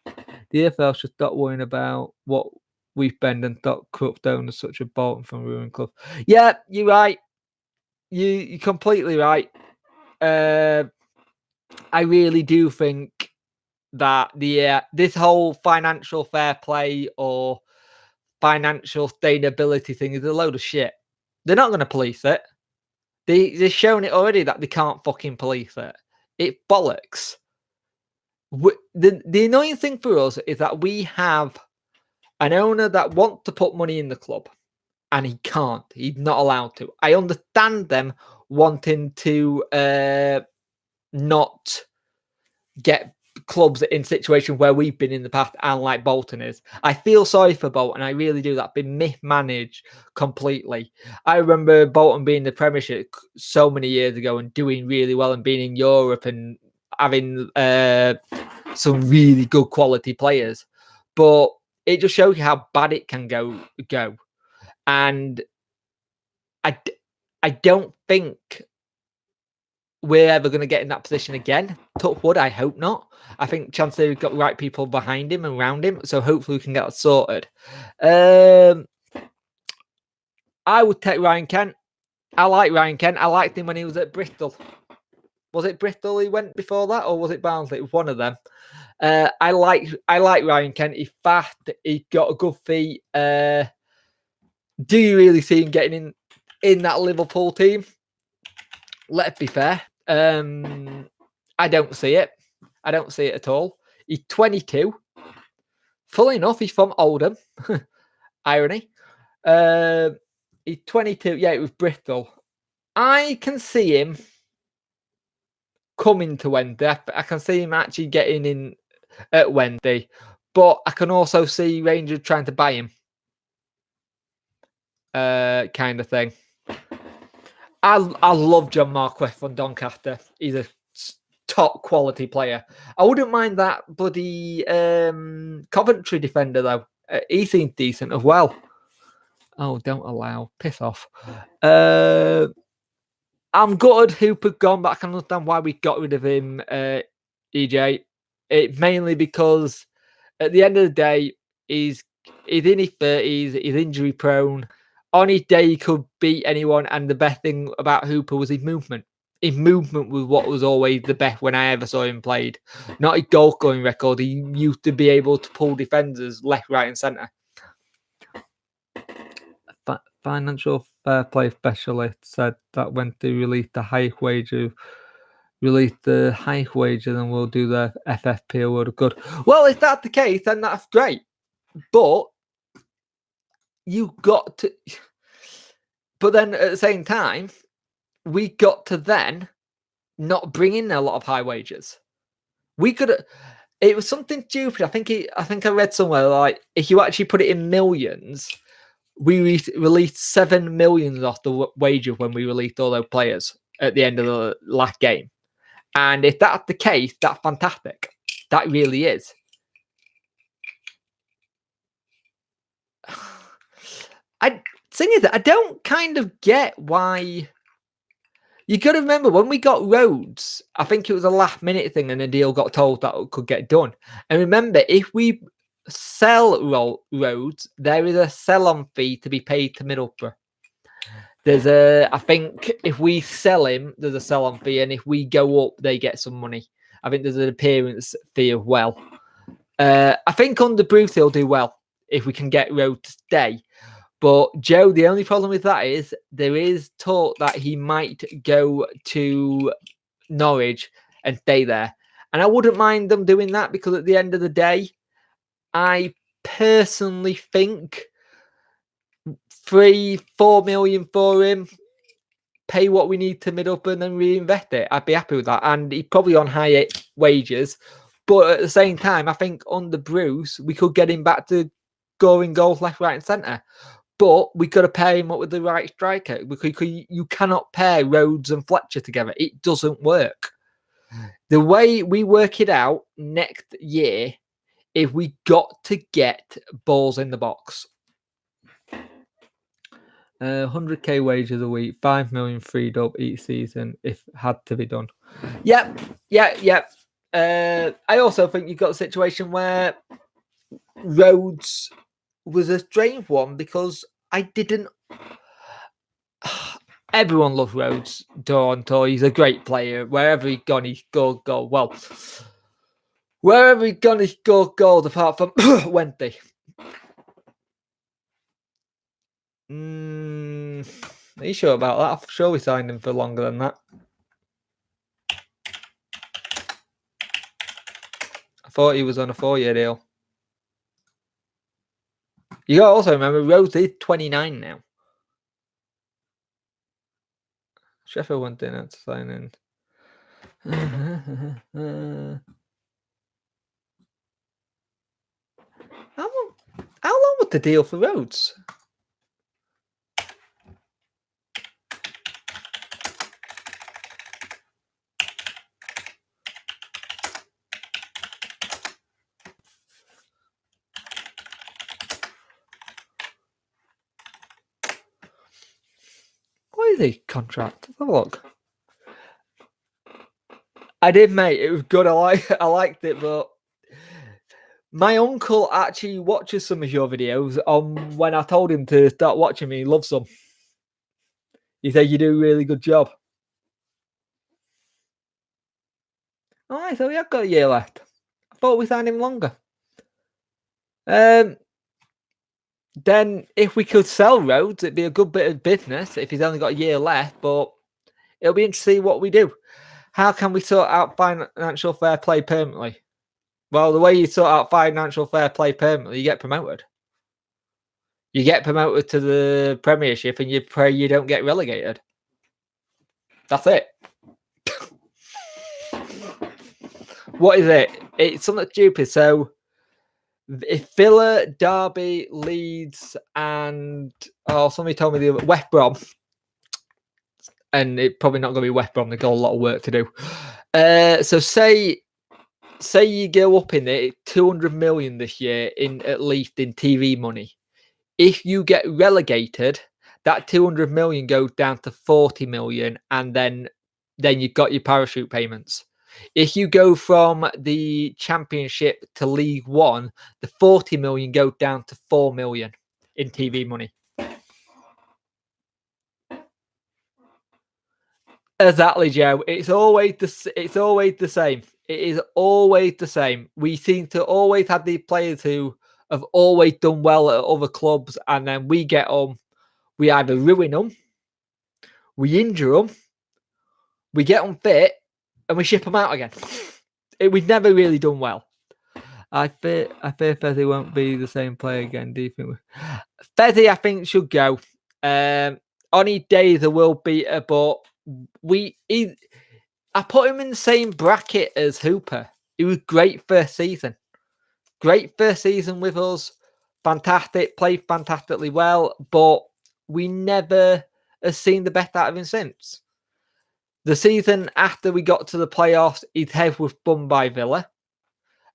The EFL should stop worrying about what we spend and stop corrupt owners such as Bolton from ruined club. Yeah, you're right. You're completely right. I really do think that this whole financial fair play or financial sustainability thing is a load of shit. They're not going to police it. They've shown it already that they can't fucking police it. It's bollocks. The annoying thing for us is that we have an owner that wants to put money in the club and he can't. He's not allowed to. I understand them wanting to not get clubs in situations where we've been in the past, and like Bolton is. I feel sorry for Bolton. I really do. That's been mismanaged completely. I remember Bolton being in the Premiership so many years ago and doing really well and being in Europe and having some really good quality players. But it just shows you how bad it can go. And I don't think we're ever going to get in that position again. Touch wood, I hope not. I think chances we've got the right people behind him and around him, so hopefully we can get that sorted. I would take Ryan Kent. I like Ryan Kent. I liked him when he was at Bristol. Was it Bristol he went before that, or was it Barnsley? It was one of them. I like Ryan Kent. He's fast. He got a good feet. Do you really see him getting in that Liverpool team? Let's be fair. I don't see it. I don't see it at all. He's 22. Funnily enough, he's from Oldham. Irony. He's 22. Yeah, it was Bristol. I can see him coming to Wednesday. I can see him actually getting in at Wednesday. But I can also see Rangers trying to buy him. Kind of thing. I love John Marquis from Doncaster. He's a top quality player. I wouldn't mind that bloody Coventry defender though. He seems decent as well. Oh, don't allow. Piss off. I'm gutted Hooper's gone, but I can understand why we got rid of him, EJ. It mainly because at the end of the day, he's in his 30s, he's injury prone. On his day, he could beat anyone, and the best thing about Hooper was his movement. His movement was what was always the best when I ever saw him played. Not his goal-scoring record. He used to be able to pull defenders left, right, and centre. Financial fair play specialist said that when they release the highest wager, then we'll do the FFP award of good. Well, if that's the case, then that's great. But you got to. But then at the same time, we got to then not bring in a lot of high wages. We could. It was something stupid. I think I read somewhere like if you actually put it in millions, we released 7 million off the wager when we released all those players at the end of the last game. And if that's the case, that's fantastic. That really is. Thing is, I don't kind of get why. You got to remember when we got Rhodes, I think it was a last minute thing and the deal got told that it could get done. And remember, if we sell Rhodes, there is a sell-on fee to be paid to Middlesbrough. I think if we sell him, there's a sell-on fee, and if we go up, they get some money. I think there's an appearance fee as well. I think under Bruce he'll do well if we can get Rhodes to stay. But Joe, the only problem with that is there is talk that he might go to Norwich and stay there. And I wouldn't mind them doing that because at the end of the day, I personally think 3-4 million for him, pay what we need to Middlesbrough and then reinvest it. I'd be happy with that. And he's probably on high wages. But at the same time, I think under Bruce, we could get him back to scoring goals left, right, and centre. But we got to pair him up with the right striker because you cannot pair Rhodes and Fletcher together. It doesn't work. The way we work it out next year, if we got to get balls in the box. 100k wages a week, 5 million freed up each season if had to be done. Yep. I also think you've got a situation where Rhodes was a strange one because I didn't. Everyone loves Rhodes. Toronto, he's a great player. Wherever he's gone, he scored goals. Well, wherever he's gone, he scored goals apart from Wednesday. Are you sure about that? I'm sure we signed him for longer than that. I thought he was on a 4-year deal. You got to also remember, Rhodes is 29 now. Sheffield went in to sign in. How long was the deal for Rhodes? What is the contract? Let's have a look. I did, mate. It was good. I liked it, but my uncle actually watches some of your videos. When I told him to start watching me, he loves them. He said you do a really good job. All right, so we have got a year left. I thought we signed him longer. Then if we could sell Rhodes, it'd be a good bit of business if he's only got a year left, but it'll be interesting to see what we do. How can we sort out financial fair play permanently? Well, the way you sort out financial fair play permanently, you get promoted. You get promoted to the Premiership and you pray you don't get relegated. That's it. What is it? It's something stupid. So if Villa, Derby, Leeds, and somebody told me the other, West Brom, and it's probably not going to be West Brom. They've got a lot of work to do. So say you go up in it 200 million this year at least in TV money. If you get relegated, that 200 million goes down to 40 million, and then you've got your parachute payments. If you go from the Championship to League One, the 40 million goes down to 4 million in TV money. Exactly, Joe. It's always the same. It is always the same. We seem to always have the players who have always done well at other clubs, and then we get on. we either ruin them, we injure them, we get them fit, and we ship them out again. We've never really done well. I fear Fezzy won't be the same player again. Do you think? Fezzy, I think, should go. On his day, there will be a but I put him in the same bracket as Hooper. He was great first season. Great first season with us. Fantastic. Played fantastically well. But we never have seen the best out of him since. The season after we got to the playoffs, his head was bummed by Villa.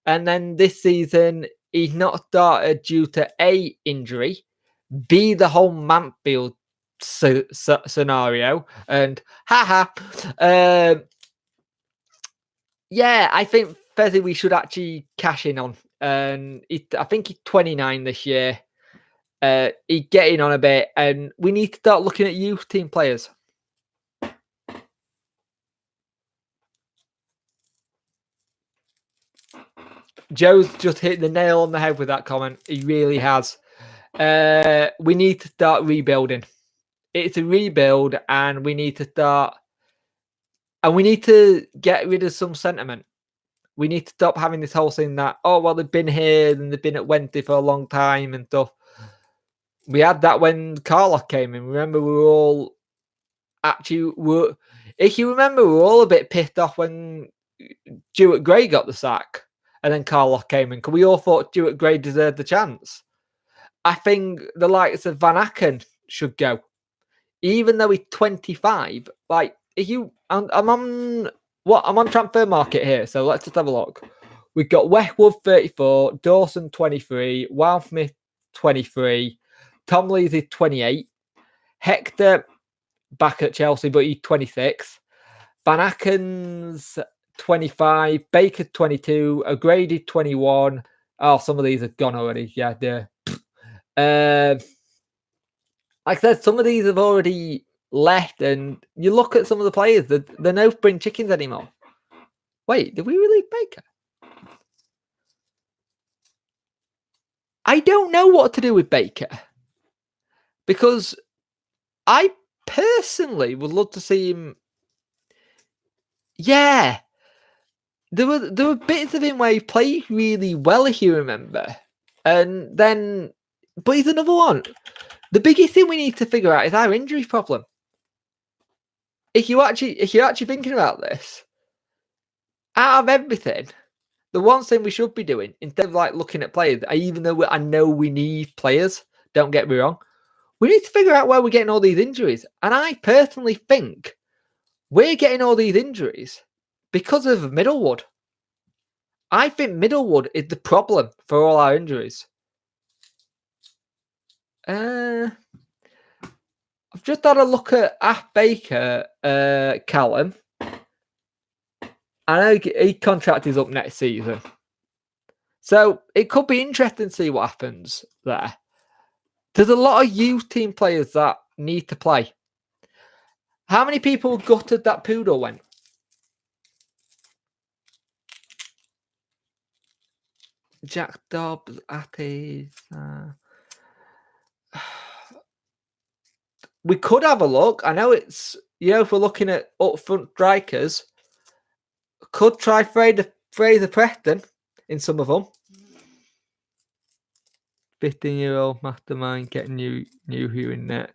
And then this season, he's not started due to A, injury, B, the whole Mansfield scenario, and yeah, I think Fezzy we should actually cash in on. And I think he's 29 this year. He's getting on a bit, and we need to start looking at youth team players. Joe's just hit the nail on the head with that comment. He really has. We need to start rebuilding. It's a rebuild, and we need to start. And we need to get rid of some sentiment. We need to stop having this whole thing that, oh, well, they've been here and they've been at Wednesday for a long time and stuff. We had that when Carlock came in. Remember, we were all actually, if you remember, we were all a bit pissed off when Stuart Gray got the sack and then Carlock came in because we all thought Stuart Gray deserved the chance. I think the likes of Van Aken should go. Even though he's 25, like, I'm on transfer market here, so let's just have a look. We've got Westwood 34, Dawson 23, Wildsmith 23, Tom Lees 28, Hector back at Chelsea, but he's 26, Van Aken's 25, Baker 22, O'Grady 21. Oh, some of these have gone already. Yeah, like I said, some of these have already left, and you look at some of the players, they're no spring chickens anymore. Wait, did we release Baker? I don't know what to do with Baker because I personally would love to see him. Yeah, there were bits of him where he played really well, if you remember, and then, but he's another one. The biggest thing we need to figure out is our injury problem. If you're actually thinking about this, out of everything, the one thing we should be doing instead of like looking at players, even though I know we need players, don't get me wrong, we need to figure out where we're getting all these injuries. And I personally think we're getting all these injuries because of Middlewood. I think Middlewood is the problem for all our injuries. I've just had a look at Baker, Callum. I know his contract is up next season. So it could be interesting to see what happens there. There's a lot of youth team players that need to play. How many people gutted that Poodle went? Jack Dobbs, Atties. We could have a look. I know it's, if we're looking at up-front strikers, could try Fraser Preston in some of them. 15-year-old mastermind getting new Hugh in there.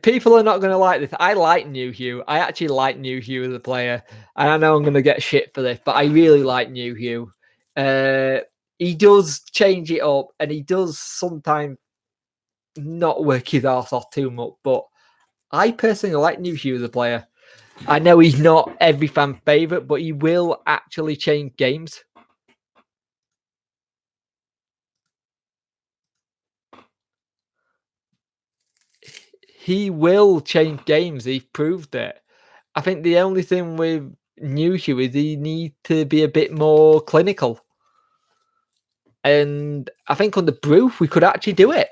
People are not going to like this. I like New Hugh. I actually like New Hugh as a player. And I know I'm going to get shit for this, but I really like New Hugh. He does change it up, and he does sometimes not work his arse off too much. But I personally like New Hugh as a player. I know he's not every fan favourite, but he will actually change games. He will change games. He proved it. I think the only thing with New Hugh is he needs to be a bit more clinical. And I think under Brew, we could actually do it.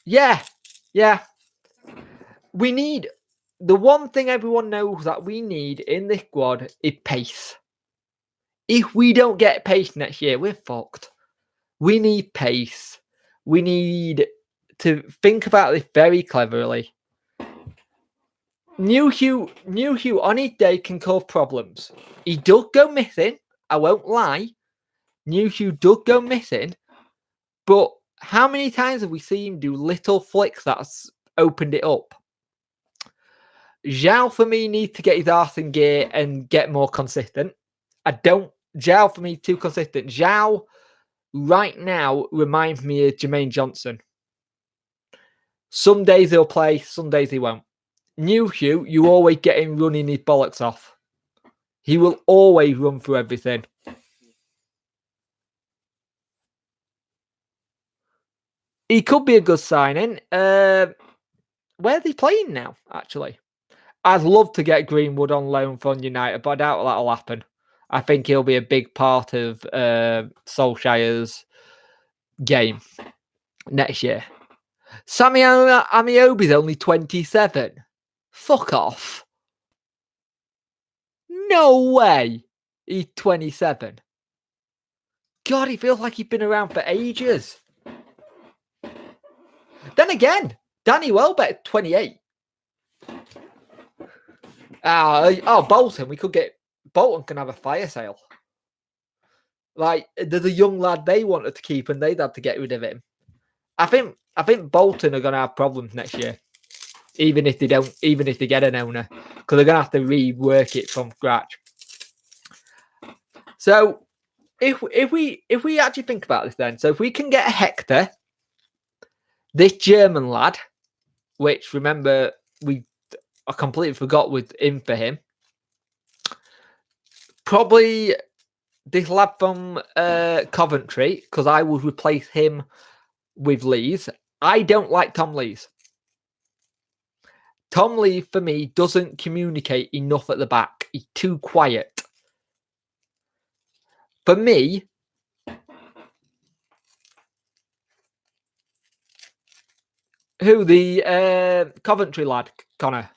Yeah. We need, the one thing everyone knows that we need in this squad is pace. If we don't get pace next year, we're fucked. We need pace. We need to think about this very cleverly. New Hugh on his day can cause problems. He does go missing. I won't lie. New Hugh does go missing. But how many times have we seen him do little flicks that's opened it up? Zhao for me needs to get his arse in gear and get more consistent. Zhao for me too consistent. Zhao right now reminds me of Jermaine Johnson. Some days he'll play, some days he won't. New Hugh, you always get him running his bollocks off. He will always run through everything. He could be a good signing. Where are they playing now, actually? I'd love to get Greenwood on loan from United, but I doubt that'll happen. I think he'll be a big part of Solskjaer's game next year. Sammy Amiobi's only 27. Fuck off. No way. He's 27. God, he feels like he's been around for ages. Then again, Danny Welbeck, 28. Bolton. We could get Bolton can have a fire sale. Like there's a young lad they wanted to keep, and they'd have to get rid of him. I think Bolton are going to have problems next year, even if they get an owner, because they're going to have to rework it from scratch. So if we actually think about this, then, so if we can get Hector, this German lad, which remember I completely forgot with in for him. Probably this lad from Coventry, because I would replace him with Lees. I don't like Tom Lees. Tom Lee, for me, doesn't communicate enough at the back. He's too quiet. For me, who the Coventry lad, Connor?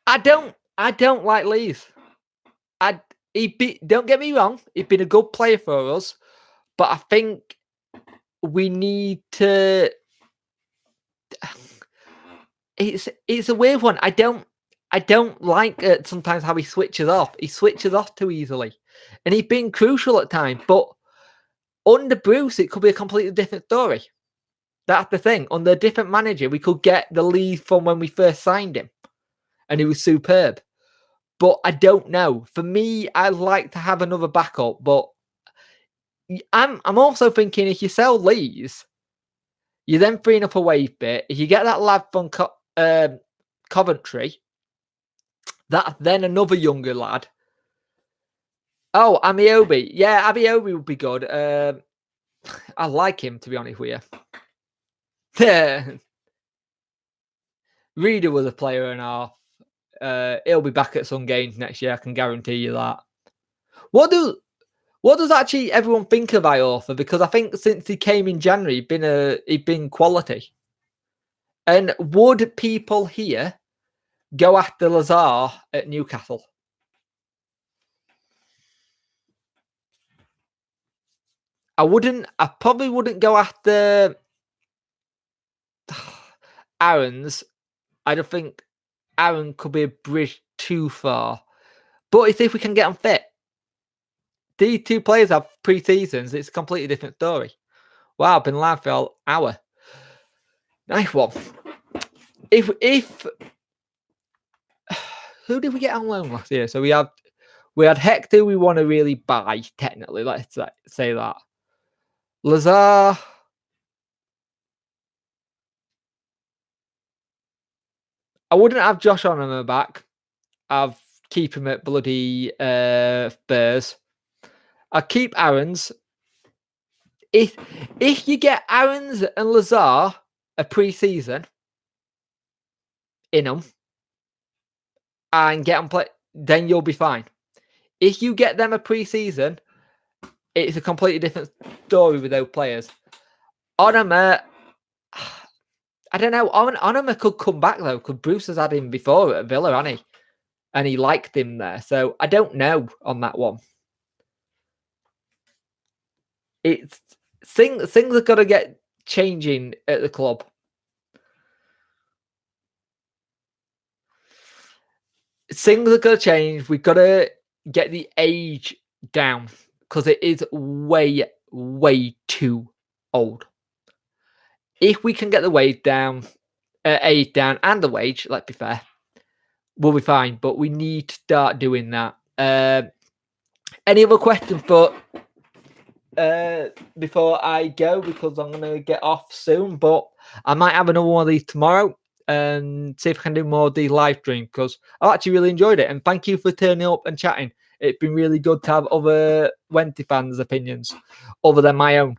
I don't like Lees. Don't get me wrong, he's been a good player for us, but I think we need to. It's a weird one. I don't like sometimes how he switches off. He switches off too easily, and he's been crucial at times. But under Bruce, it could be a completely different story. That's the thing. Under a different manager, we could get the lead from when we first signed him, and he was superb. But I don't know. For me, I like to have another backup. But I'm also thinking if you sell Lees, you're then freeing up a wage bit. If you get that lad from Coventry, that's then another younger lad. Oh, Amiobi. Yeah, Amiobi would be good. I like him, to be honest with you. Reader was a player and a half. He'll be back at some games next year. I can guarantee you that. What does actually everyone think of Iorfa? Because I think since he came in January, he'd been quality. And would people here go after Lazar at Newcastle? I probably wouldn't go after Aaron's. I don't think Aaron could be a bridge too far. But it's if we can get them fit. These two players have pre-seasons. It's a completely different story. Wow, I've been live for an hour. Nice one. If who did we get on loan last year? So we had Hector we want to really buy, technically. Let's say that. Lazar. I wouldn't have Josh on him back. I'd keep him at bloody Spurs. I'd keep Aaron's. If you get Aaron's and Lazar a pre-season in them and get them play, then you'll be fine. If you get them a pre-season it's a completely different story with those players. Onama, I don't know. Onama could come back though, because Bruce has had him before at Villa, hasn't he? And he liked him there. So I don't know on that one. It's things are gonna get changing at the club. Things are gonna change. We've got to get the age down because it is way too old. If we can get the age down, and the wage, let's be fair, we'll be fine. But we need to start doing that. Any other questions for before I go, because I'm gonna get off soon, but I might have another one of these tomorrow and see if I can do more of these live streams because I actually really enjoyed it. And thank you for turning up and chatting. It's been really good to have other Wenty fans' opinions other than my own.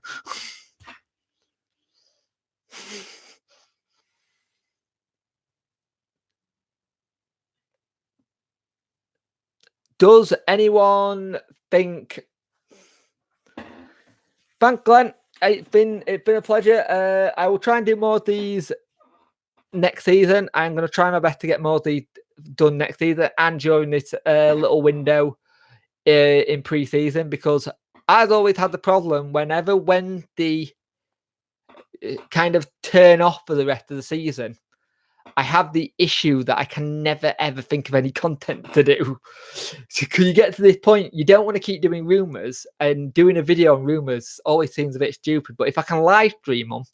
Does anyone think? Thanks, Glenn. It's been a pleasure. I will try and do more of these next season. I'm going to try my best to get more of these done next season and during this little window in pre-season, because I've always had the problem when the kind of turn off for the rest of the season, I have the issue that I can never ever think of any content to do. So can you get to this point, you don't want to keep doing rumors, and doing a video on rumors always seems a bit stupid. But if I can live stream them,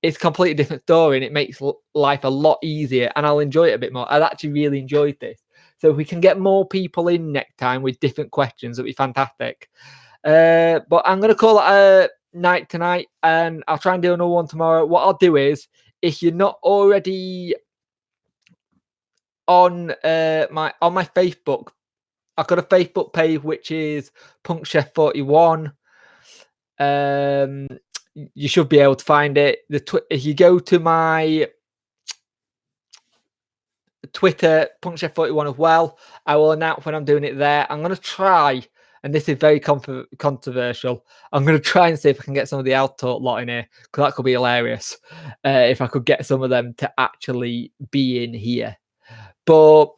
it's a completely different story, and it makes life a lot easier, and I'll enjoy it a bit more. I've actually really enjoyed this. So if we can get more people in next time with different questions, it'll be fantastic. But I'm going to call it a night tonight, and I'll try and do another one tomorrow. What I'll do is, if you're not already on my Facebook, I've got a Facebook page which is Punk Chef 41. You should be able to find it. If you go to my Twitter, Punk Chef 41 as well, I will announce when I'm doing it there. I'm going to try, and this is very controversial, I'm going to try and see if I can get some of the Outtalk lot in here, because that could be hilarious if I could get some of them to actually be in here. But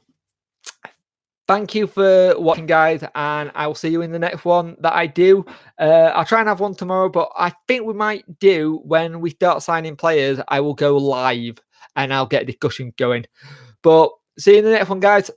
thank you for watching, guys, and I will see you in the next one that I do. I'll try and have one tomorrow, but I think we might do, when we start signing players, I will go live and I'll get discussion going. But see you in the next one, guys.